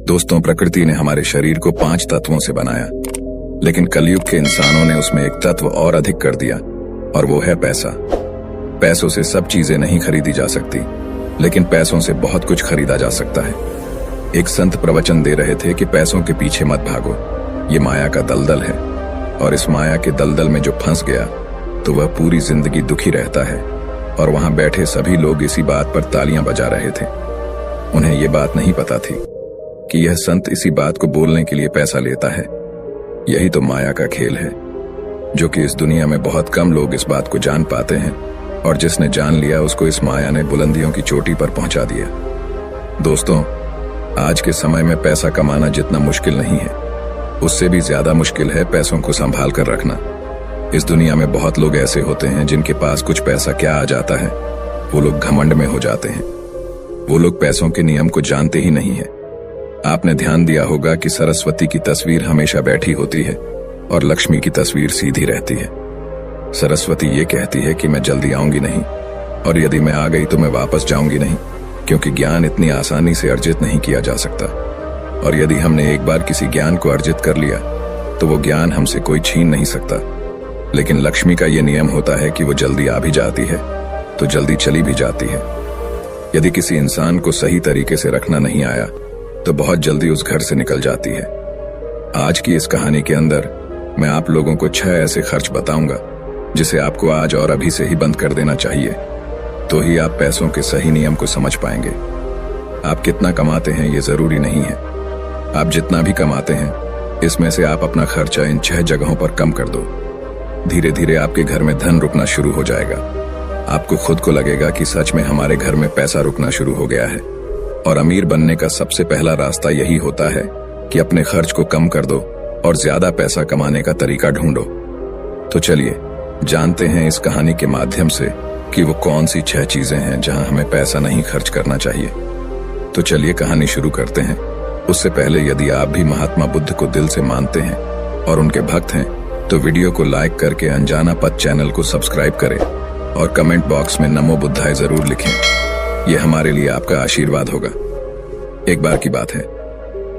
दोस्तों, प्रकृति ने हमारे शरीर को 5 तत्वों से बनाया, लेकिन कलयुग के इंसानों ने उसमें एक तत्व और अधिक कर दिया, और वो है पैसा। पैसों से सब चीजें नहीं खरीदी जा सकती, लेकिन पैसों से बहुत कुछ खरीदा जा सकता है। एक संत प्रवचन दे रहे थे कि पैसों के पीछे मत भागो, ये माया का दलदल है, और इस माया के दलदल में जो फंस गया तो वह पूरी जिंदगी दुखी रहता है। और वहां बैठे सभी लोग इसी बात पर तालियां बजा रहे थे। उन्हें ये बात नहीं पता थी कि यह संत इसी बात को बोलने के लिए पैसा लेता है। यही तो माया का खेल है, जो कि इस दुनिया में बहुत कम लोग इस बात को जान पाते हैं, और जिसने जान लिया उसको इस माया ने बुलंदियों की चोटी पर पहुंचा दिया। दोस्तों, आज के समय में पैसा कमाना जितना मुश्किल नहीं है, उससे भी ज्यादा मुश्किल है पैसों को संभाल कर रखना। इस दुनिया में बहुत लोग ऐसे होते हैं जिनके पास कुछ पैसा क्या आ जाता है, वो लोग घमंड में हो जाते हैं। वो लोग पैसों के नियम को जानते ही नहीं है। आपने ध्यान दिया होगा कि सरस्वती की तस्वीर हमेशा बैठी होती है और लक्ष्मी की तस्वीर सीधी रहती है। सरस्वती ये कहती है कि मैं जल्दी आऊंगी नहीं, और यदि मैं आ गई तो मैं वापस जाऊंगी नहीं, क्योंकि ज्ञान इतनी आसानी से अर्जित नहीं किया जा सकता। और यदि हमने एक बार किसी ज्ञान को अर्जित कर लिया तो वो ज्ञान हमसे कोई छीन नहीं सकता। लेकिन लक्ष्मी का ये नियम होता है कि वो जल्दी आ भी जाती है तो जल्दी चली भी जाती है। यदि किसी इंसान को सही तरीके से रखना नहीं आया तो बहुत जल्दी उस घर से निकल जाती है। आज की इस कहानी के अंदर मैं आप लोगों को 6 ऐसे खर्च बताऊंगा जिसे आपको आज और अभी से ही बंद कर देना चाहिए, तो ही आप पैसों के सही नियम को समझ पाएंगे। आप कितना कमाते हैं ये जरूरी नहीं है, आप जितना भी कमाते हैं इसमें से आप अपना खर्चा इन 6 जगहों पर कम कर दो। धीरे धीरे आपके घर में धन रुकना शुरू हो जाएगा। आपको खुद को लगेगा कि सच में हमारे घर में पैसा रुकना शुरू हो गया है। और अमीर बनने का सबसे पहला रास्ता यही होता है कि अपने खर्च को कम कर दो और ज्यादा पैसा कमाने का तरीका ढूंढो। तो चलिए जानते हैं इस कहानी के माध्यम से कि वो कौन सी 6 चीजें हैं जहां हमें पैसा नहीं खर्च करना चाहिए। तो चलिए कहानी शुरू करते हैं। उससे पहले यदि आप भी महात्मा बुद्ध को दिल से मानते हैं और उनके भक्त हैं तो वीडियो को लाइक करके अनजाना पथ चैनल को सब्सक्राइब करें और कमेंट बॉक्स में नमो बुद्धाय जरूर लिखें। यह हमारे लिए आपका आशीर्वाद होगा। एक बार की बात है,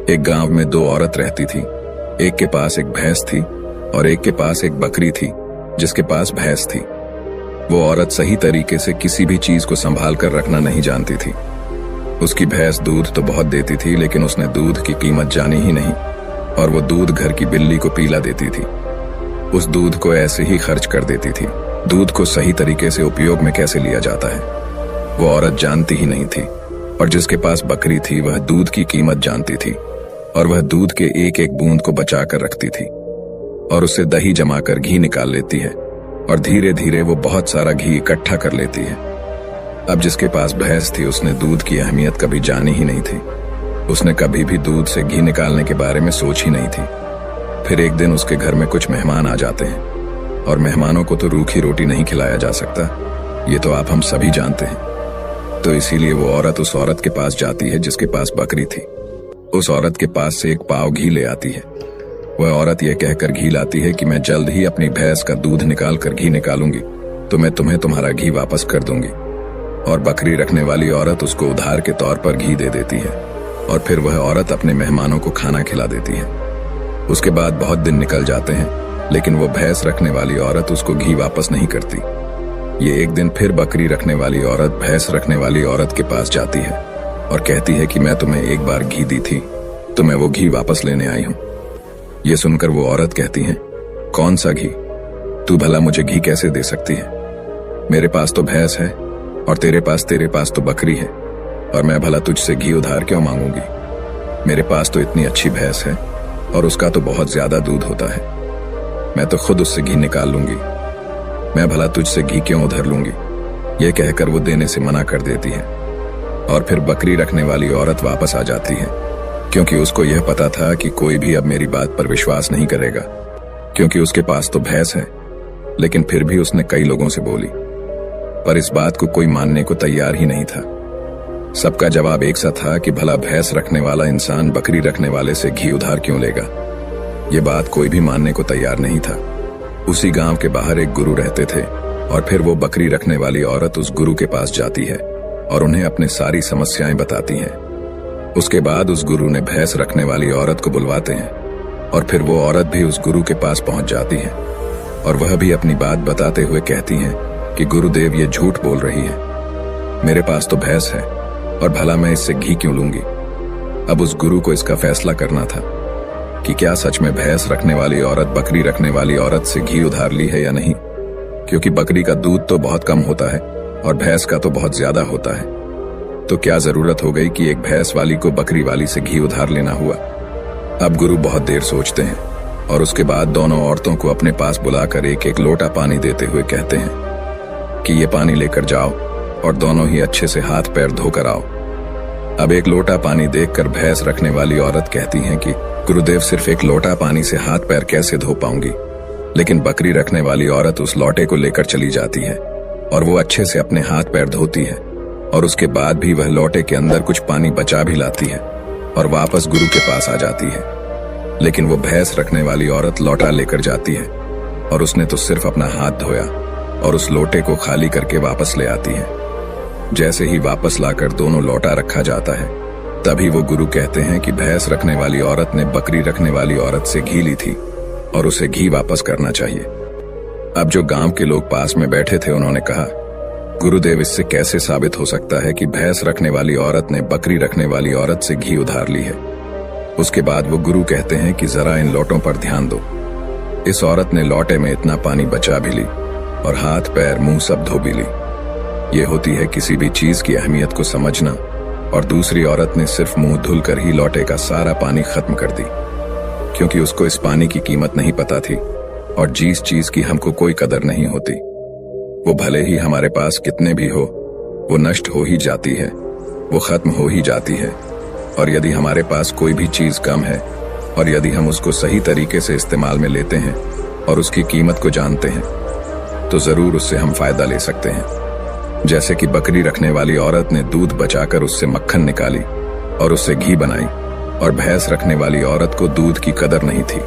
एक गांव में 2 औरत रहती थी। एक के पास एक भैंस थी और एक के पास एक बकरी थी जिसके पास भैंस थी। वो औरत सही तरीके से किसी भी चीज को संभाल कर रखना नहीं जानती थी। उसकी भैंस दूध तो बहुत देती थी, लेकिन उसने दूध की कीमत जानी ही नहीं, और वो दूध घर की बिल्ली को पिला देती थी। उस दूध को ऐसे ही खर्च कर देती थी। दूध को सही तरीके से उपयोग में कैसे लिया जाता है वो औरत जानती ही नहीं थी। और जिसके पास बकरी थी वह दूध की कीमत जानती थी, और वह दूध के एक एक बूंद को बचा कर रखती थी और उससे दही जमाकर घी निकाल लेती है, और धीरे धीरे वो बहुत सारा घी इकट्ठा कर लेती है। अब जिसके पास भैंस थी उसने दूध की अहमियत कभी जानी ही नहीं थी। उसने कभी भी दूध से घी निकालने के बारे में सोच ही नहीं थी। फिर एक दिन उसके घर में कुछ मेहमान आ जाते हैं, और मेहमानों को तो रूखी रोटी नहीं खिलाया जा सकता, ये तो आप हम सभी जानते हैं। तो इसीलिए वो औरत उस औरत के पास जाती है जिसके पास बकरी थी। उस औरत के पास से 1 पाव घी ले आती है। वह औरत यह कहकर घी लाती है कि मैं जल्द ही अपनी भैंस का दूध निकाल कर घी निकालूंगी तो मैं तुम्हें तुम्हारा घी वापस कर दूंगी। और बकरी रखने वाली औरत उसको उधार के तौर पर घी दे देती है, और फिर वह औरत अपने मेहमानों को खाना खिला देती है। उसके बाद बहुत दिन निकल जाते हैं, लेकिन वो भैंस रखने वाली औरत उसको घी वापस नहीं करती। ये एक दिन फिर बकरी रखने वाली औरत भैंस रखने वाली औरत के पास जाती है और कहती है कि मैं तुम्हें एक बार घी दी थी तो मैं वो घी वापस लेने आई हूं। ये सुनकर वो औरत कहती है, कौन सा घी? तू भला मुझे घी कैसे दे सकती है? मेरे पास तो भैंस है और तेरे पास तो बकरी है, और मैं भला तुझसे घी उधार क्यों मांगूंगी? मेरे पास तो इतनी अच्छी भैंस है और उसका तो बहुत ज्यादा दूध होता है। मैं तो खुद उससे घी निकाल लूंगी, मैं भला तुझसे घी क्यों उधार लूंगी? यह कहकर वो देने से मना कर देती है। और फिर बकरी रखने वाली औरत वापस आ जाती है, क्योंकि उसको यह पता था कि कोई भी अब मेरी बात पर विश्वास नहीं करेगा, क्योंकि उसके पास तो भैंस है। लेकिन फिर भी उसने कई लोगों से बोली, पर इस बात को कोई मानने को तैयार ही नहीं था। सबका जवाब एक सा था कि भला भैंस रखने वाला इंसान बकरी रखने वाले से घी उधार क्यों लेगा। ये बात कोई भी मानने को तैयार नहीं था। उसी गांव के बाहर एक गुरु रहते थे, और फिर वो बकरी रखने वाली औरत उस गुरु के पास जाती है और उन्हें अपनी सारी समस्याएं बताती हैं। उसके बाद उस गुरु ने भैंस रखने वाली औरत को बुलवाते हैं और फिर वो औरत भी उस गुरु के पास पहुंच जाती है और वह भी अपनी बात बताते हुए कहती है कि गुरुदेव ये झूठ बोल रही है, मेरे पास तो भैंस है और भला मैं इससे घी क्यों लूंगी। अब उस गुरु को इसका फैसला करना था कि क्या सच में भैंस रखने वाली औरत बकरी रखने वाली औरत से घी उधार ली है या नहीं, क्योंकि बकरी का दूध तो बहुत कम होता है और भैंस का तो बहुत ज्यादा होता है। तो क्या जरूरत हो गई कि एक भैंस वाली को बकरी वाली से घी उधार लेना हुआ। अब गुरु बहुत देर सोचते हैं और उसके बाद दोनों औरतों को अपने पास बुलाकर एक एक लोटा पानी देते हुए कहते हैं कि ये पानी लेकर जाओ और दोनों ही अच्छे से हाथ पैर धोकर आओ। अब एक लोटा पानी देखकर भैंस रखने वाली औरत कहती है कि गुरुदेव सिर्फ एक लोटा पानी से हाथ पैर कैसे धो पाऊंगी। लेकिन बकरी रखने वाली औरत उस लोटे को लेकर चली जाती है और वो अच्छे से अपने हाथ पैर धोती है और उसके बाद भी वह लोटे के अंदर कुछ पानी बचा भी लाती है और वापस गुरु के पास आ जाती है। लेकिन वो भैंस रखने वाली औरत लोटा लेकर जाती है और उसने तो सिर्फ अपना हाथ धोया और उस लोटे को खाली करके वापस ले आती है। जैसे ही वापस लाकर दोनों लोटा रखा जाता है तभी वो गुरु कहते हैं कि भैंस रखने वाली औरत ने बकरी रखने वाली औरत से घी ली थी और उसे घी वापस करना चाहिए। अब जो गांव के लोग पास में बैठे थे उन्होंने कहा, गुरुदेव इससे कैसे साबित हो सकता है कि भैंस रखने वाली औरत ने बकरी रखने वाली औरत से घी उधार ली है। उसके बाद वो गुरु कहते हैं कि जरा इन लोटों पर ध्यान दो। इस औरत ने लोटे में इतना पानी बचा भी ली और हाथ पैर मुंह सब धो भी ली। ये होती है किसी भी चीज की अहमियत को समझना, और दूसरी औरत ने सिर्फ मुंह धुलकर ही लोटे का सारा पानी खत्म कर दी, क्योंकि उसको इस पानी की कीमत नहीं पता थी और जिस चीज की हमको कोई कदर नहीं होती वो भले ही हमारे पास कितने भी हो वो नष्ट हो ही जाती है, वो खत्म हो ही जाती है। और यदि हमारे पास कोई भी चीज कम है और यदि हम उसको सही तरीके से इस्तेमाल में लेते हैं और उसकी कीमत को जानते हैं तो जरूर उससे हम फायदा ले सकते हैं। जैसे कि बकरी रखने वाली औरत ने दूध बचाकर उससे मक्खन निकाली और उससे घी बनाई और भैंस रखने वाली औरत को दूध की कदर नहीं थी,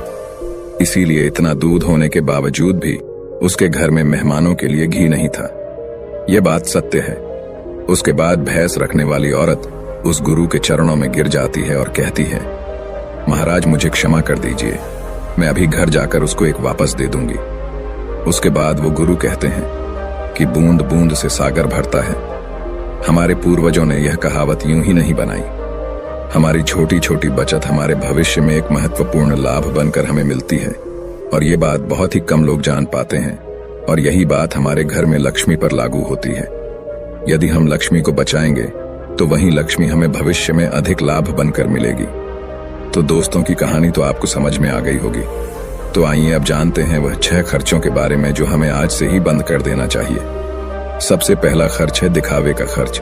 इसीलिए इतना दूध होने के बावजूद भी उसके घर में मेहमानों के लिए घी नहीं था। यह बात सत्य है। उसके बाद भैंस रखने वाली औरत उस गुरु के चरणों में गिर जाती है और कहती है, महाराज मुझे क्षमा कर दीजिए, मैं अभी घर जाकर उसको एक वापस दे दूंगी। उसके बाद वो गुरु कहते हैं कि बूंद बूंद से सागर भरता है। हमारे पूर्वजों ने यह कहावत यूं ही नहीं बनाई। हमारी छोटी छोटी बचत हमारे भविष्य में एक महत्वपूर्ण लाभ बनकर हमें मिलती है और ये बात बहुत ही कम लोग जान पाते हैं। और यही बात हमारे घर में लक्ष्मी पर लागू होती है। यदि हम लक्ष्मी को बचाएंगे तो वही लक्ष्मी हमें भविष्य में अधिक लाभ बनकर मिलेगी। तो दोस्तों की कहानी तो आपको समझ में आ गई होगी। तो आइए अब जानते हैं वह 6 खर्चों के बारे में जो हमें आज से ही बंद कर देना चाहिए। सबसे पहला खर्च है दिखावे का खर्च।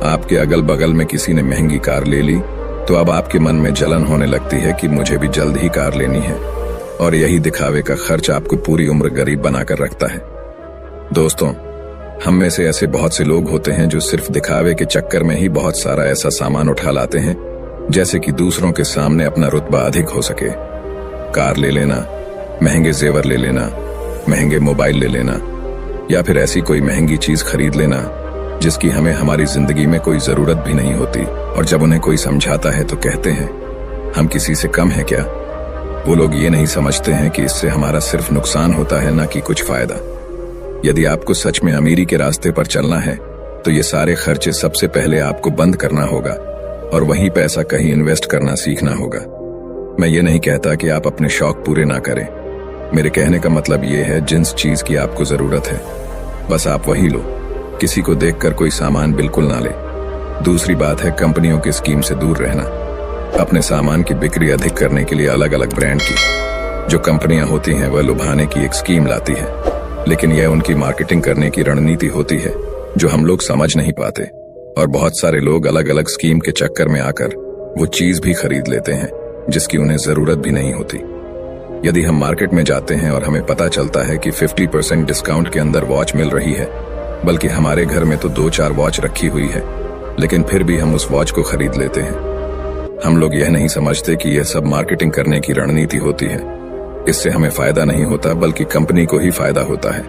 आपके अगल बगल में किसी ने महंगी कार ले ली तो अब आपके मन में जलन होने लगती है कि मुझे भी जल्द ही कार लेनी है, और यही दिखावे का खर्च आपको पूरी उम्र गरीब बनाकर रखता है। दोस्तों, हम में से ऐसे बहुत से लोग होते हैं जो सिर्फ दिखावे के चक्कर में ही बहुत सारा ऐसा सामान उठा लाते हैं जैसे कि दूसरों के सामने अपना रुतबा अधिक हो सके। कार ले लेना, महंगे जेवर ले लेना, महंगे मोबाइल ले लेना, या फिर ऐसी कोई महंगी चीज खरीद लेना जिसकी हमें हमारी जिंदगी में कोई जरूरत भी नहीं होती। और जब उन्हें कोई समझाता है तो कहते हैं हम किसी से कम है क्या। वो लोग ये नहीं समझते हैं कि इससे हमारा सिर्फ नुकसान होता है, ना कि कुछ फायदा। यदि आपको सच में अमीरी के रास्ते पर चलना है तो ये सारे खर्चे सबसे पहले आपको बंद करना होगा और वही पैसा कहीं इन्वेस्ट करना सीखना होगा। मैं ये नहीं कहता कि आप अपने शौक पूरे ना करें। मेरे कहने का मतलब ये है जिस चीज की आपको जरूरत है बस आप वही लो। किसी को देखकर कोई सामान बिल्कुल ना ले। दूसरी बात है कंपनियों की स्कीम से दूर रहना। अपने सामान की बिक्री अधिक करने के लिए अलग अलग ब्रांड की जो कंपनियां होती हैं वह लुभाने की एक स्कीम लाती है, लेकिन यह उनकी मार्केटिंग करने की रणनीति होती है जो हम लोग समझ नहीं पाते। और बहुत सारे लोग अलग अलग स्कीम के चक्कर में आकर वो चीज भी खरीद लेते हैं जिसकी उन्हें जरूरत भी नहीं होती। यदि हम मार्केट में जाते हैं और हमें पता चलता है कि 50% डिस्काउंट के अंदर वॉच मिल रही है, बल्कि हमारे घर में तो 2-4 वॉच रखी हुई है, लेकिन फिर भी हम उस वॉच को खरीद लेते हैं। हम लोग यह नहीं समझते कि यह सब मार्केटिंग करने की रणनीति होती है। इससे हमें फायदा नहीं होता बल्कि कंपनी को ही फायदा होता है।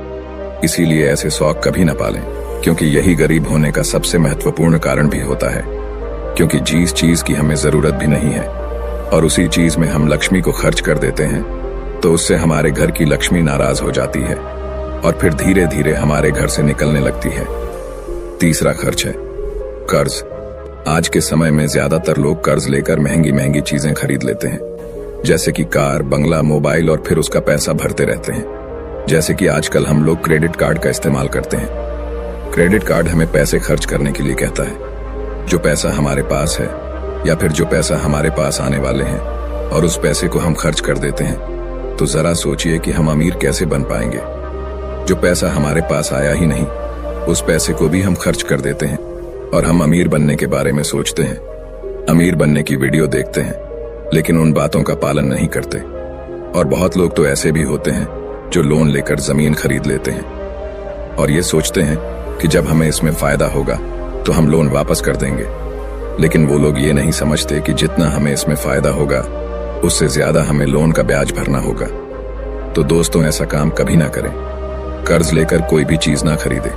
इसीलिए ऐसे शौक कभी न पालें, क्योंकि यही गरीब होने का सबसे महत्वपूर्ण कारण भी होता है। क्योंकि जिस चीज की हमें जरूरत भी नहीं है और उसी चीज में हम लक्ष्मी को खर्च कर देते हैं, तो उससे हमारे घर की लक्ष्मी नाराज हो जाती है और फिर धीरे धीरे हमारे घर से निकलने लगती है। तीसरा खर्च है कर्ज। आज के समय में ज्यादातर लोग कर्ज लेकर महंगी महंगी चीजें खरीद लेते हैं, जैसे कि कार, बंगला, मोबाइल, और फिर उसका पैसा भरते रहते हैं। जैसे कि आजकल हम लोग क्रेडिट कार्ड का इस्तेमाल करते हैं। क्रेडिट कार्ड हमें पैसे खर्च करने के लिए कहता है। जो पैसा हमारे पास है या फिर जो पैसा हमारे पास आने वाले हैं और उस पैसे को हम खर्च कर देते हैं, तो जरा सोचिए कि हम अमीर कैसे बन पाएंगे। जो पैसा हमारे पास आया ही नहीं, उस पैसे को भी हम खर्च कर देते हैं और हम अमीर बनने के बारे में सोचते हैं, अमीर बनने की वीडियो देखते हैं, लेकिन उन बातों का पालन नहीं करते। और बहुत लोग तो ऐसे भी होते हैं जो लोन लेकर जमीन खरीद लेते हैं और ये सोचते हैं कि जब हमें इसमें फायदा होगा तो हम लोन वापस कर देंगे। लेकिन वो लोग ये नहीं समझते कि जितना हमें इसमें फायदा होगा उससे ज्यादा हमें लोन का ब्याज भरना होगा। तो दोस्तों, ऐसा काम कभी ना करें। कर्ज लेकर कोई भी चीज ना खरीदे।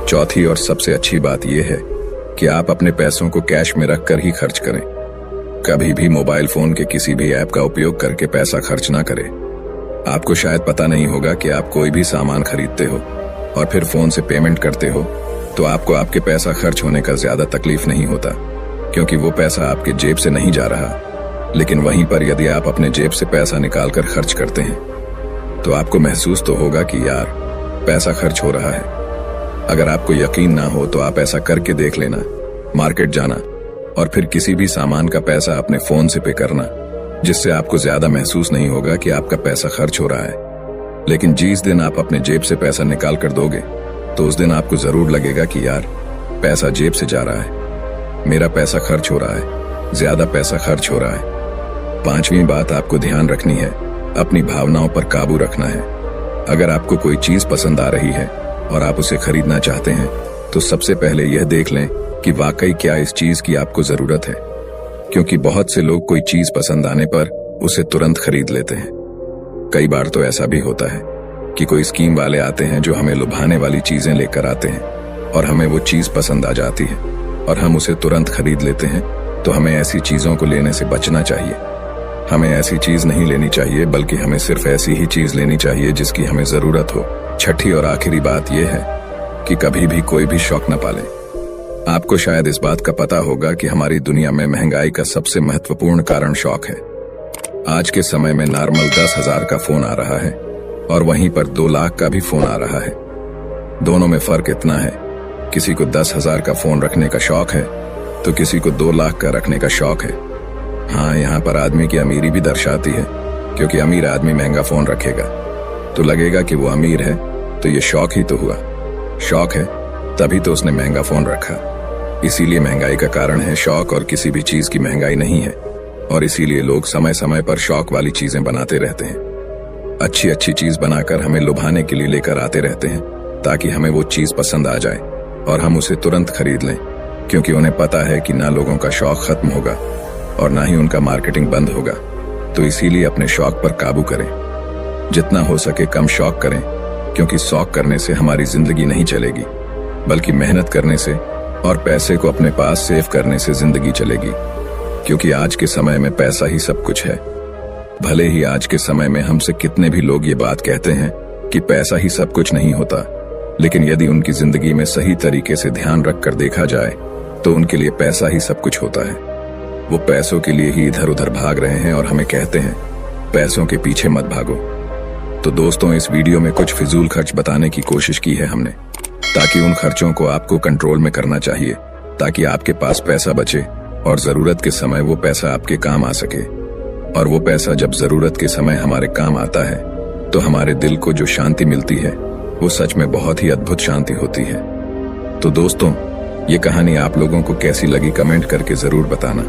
चौथी और सबसे अच्छी बात यह है कि आप अपने पैसों को कैश में रखकर ही खर्च करें। कभी भी मोबाइल फोन के किसी भी ऐप का उपयोग करके पैसा खर्च ना करें। आपको शायद पता नहीं होगा कि आप कोई भी सामान खरीदते हो और फिर फोन से पेमेंट करते हो, तो आपको आपके पैसा खर्च होने का ज्यादा तकलीफ नहीं होता, क्योंकि वो पैसा आपके जेब से नहीं जा रहा। लेकिन वहीं पर यदि आप अपने जेब से पैसा निकालकर खर्च करते हैं, तो आपको महसूस तो होगा कि यार, पैसा खर्च हो रहा है। अगर आपको यकीन ना हो तो आप ऐसा करके देख लेना। मार्केट जाना और फिर किसी भी सामान का पैसा अपने फोन से पे करना, जिससे आपको ज्यादा महसूस नहीं होगा कि आपका पैसा खर्च हो रहा है। लेकिन जिस दिन आप अपने जेब से पैसा निकाल कर दोगे, तो उस दिन आपको जरूर लगेगा कि यार, पैसा जेब से जा रहा है, मेरा पैसा खर्च हो रहा है, ज्यादा पैसा खर्च हो रहा है। पांचवी बात आपको ध्यान रखनी है, अपनी भावनाओं पर काबू रखना है। अगर आपको कोई चीज पसंद आ रही है और आप उसे खरीदना चाहते हैं, तो सबसे पहले यह देख लें कि वाकई क्या इस चीज की आपको जरूरत है, क्योंकि बहुत से लोग कोई चीज पसंद आने पर उसे तुरंत खरीद लेते हैं। कई बार तो ऐसा भी होता है कि कोई स्कीम वाले आते हैं जो हमें लुभाने वाली चीजें लेकर आते हैं और हमें वो चीज पसंद आ जाती है और हम उसे तुरंत खरीद लेते हैं। तो हमें ऐसी चीजों को लेने से बचना चाहिए। हमें ऐसी चीज नहीं लेनी चाहिए, बल्कि हमें सिर्फ ऐसी ही चीज लेनी चाहिए जिसकी हमें जरूरत हो। छठी और आखिरी बात यह है कि कभी भी कोई भी शौक न पालें। आपको शायद इस बात का पता होगा कि हमारी दुनिया में महंगाई का सबसे महत्वपूर्ण कारण शौक है। आज के समय में नॉर्मल 10,000 का फोन आ रहा है और वहीं पर 2 लाख का भी फोन आ रहा है। दोनों में फर्क इतना है, किसी को 10,000 का फोन रखने का शौक है तो किसी को 2 लाख का रखने का शौक है। हाँ, यहाँ पर आदमी की अमीरी भी दर्शाती है, क्योंकि अमीर आदमी महंगा फोन रखेगा तो लगेगा कि वो अमीर है, तो ये शौक ही तो हुआ। शौक है तभी तो उसने महंगा फोन रखा। इसीलिए महंगाई का कारण है शौक, और किसी भी चीज की महंगाई नहीं है। और इसीलिए लोग समय समय पर शौक वाली चीजें बनाते रहते हैं, अच्छी अच्छी चीज बनाकर हमें लुभाने के लिए लेकर आते रहते हैं, ताकि हमें वो चीज पसंद आ जाए और हम उसे तुरंत खरीद लें, क्योंकि उन्हें पता है कि ना लोगों का शौक खत्म होगा और ना ही उनका मार्केटिंग बंद होगा। तो इसीलिए अपने शौक पर काबू करें। जितना हो सके कम शौक करें, क्योंकि शौक करने से हमारी जिंदगी नहीं चलेगी, बल्कि मेहनत करने से और पैसे को अपने पास सेव करने से जिंदगी चलेगी। क्योंकि आज के समय में पैसा ही सब कुछ है। भले ही आज के समय में हमसे कितने भी लोग ये बात कहते हैं कि पैसा ही सब कुछ नहीं होता, लेकिन यदि उनकी जिंदगी में सही तरीके से ध्यान रखकर देखा जाए तो उनके लिए पैसा ही सब कुछ होता है। वो पैसों के लिए ही इधर उधर भाग रहे हैं और हमें कहते हैं पैसों के पीछे मत भागो। तो दोस्तों, इस वीडियो में कुछ फिजूल खर्च बताने की कोशिश की है हमने, ताकि उन खर्चों को आपको कंट्रोल में करना चाहिए, ताकि आपके पास पैसा बचे और जरूरत के समय वो पैसा आपके काम आ सके। और वो पैसा जब जरूरत के समय हमारे काम आता है, तो हमारे दिल को जो शांति मिलती है वो सच में बहुत ही अद्भुत शांति होती है। तो दोस्तों, ये कहानी आप लोगों को कैसी लगी कमेंट करके जरूर बताना।